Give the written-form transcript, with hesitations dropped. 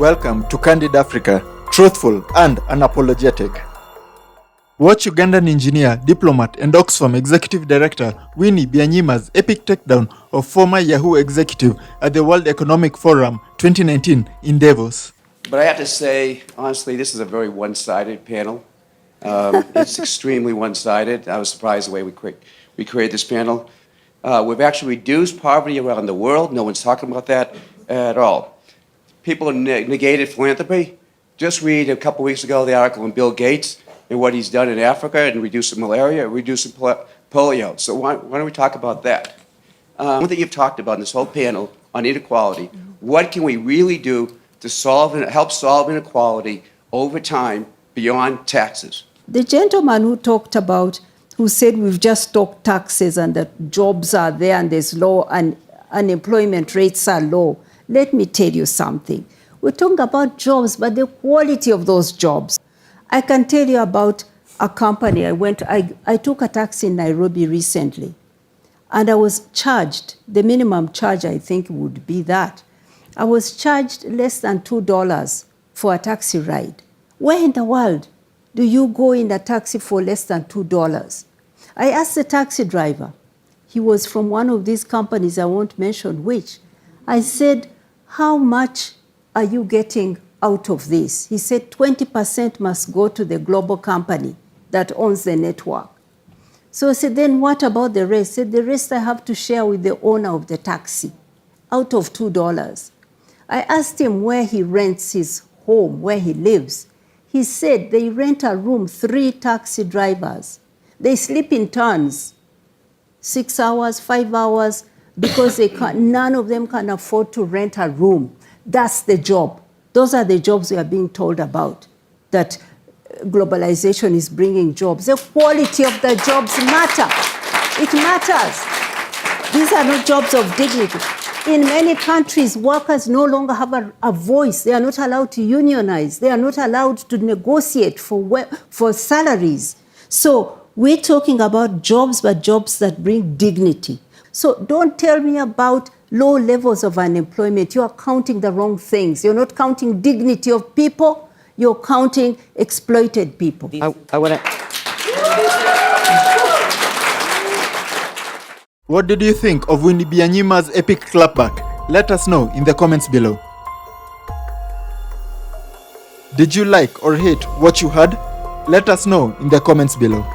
Welcome to Candid Africa, truthful and unapologetic. Watch Ugandan engineer, diplomat and Oxfam executive director Winnie Byanyima's epic takedown of former Yahoo executive at the World Economic Forum 2019 in Davos. But I have to say, honestly, this is a very one-sided panel. It's extremely one-sided. I was surprised the way we created this panel. We've actually reduced poverty around the world. No one's talking about that at all. People negated philanthropy. Just read a couple weeks ago the article on Bill Gates and what he's done in Africa and reducing malaria, reducing polio. So why don't we talk about that? One thing you've talked about in this whole panel on inequality, what can we really do to help solve inequality over time beyond taxes? The gentleman who said we've just talked taxes and that jobs are there and there's low and unemployment rates are low. Let me tell you something. We're talking about jobs, but the quality of those jobs. I can tell you about a company. I took a taxi in Nairobi recently, and I was charged, the minimum charge I think would be that. I was charged less than $2 for a taxi ride. Where in the world do you go in a taxi for less than $2? I asked the taxi driver. He was from one of these companies, I won't mention which. I said, how much are you getting out of this? He said 20% must go to the global company that owns the network. So I said, then what about the rest? He said, the rest I have to share with the owner of the taxi out of $2. I asked him where he rents his home, where he lives. He said they rent a room, 3 taxi drivers. They sleep in turns, 6 hours, 5 hours, because none of them can afford to rent a room. That's the job. Those are the jobs we are being told about, that globalization is bringing jobs. The quality of the jobs matter. It matters. These are not jobs of dignity. In many countries, workers no longer have a voice. They are not allowed to unionize. They are not allowed to negotiate for salaries. So we're talking about jobs, but jobs that bring dignity. So don't tell me about low levels of unemployment. You are counting the wrong things. You're not counting dignity of people. You're counting exploited people. What did you think of Winnie Byanyima's epic clapback? Let us know in the comments below. Did you like or hate what you heard? Let us know in the comments below.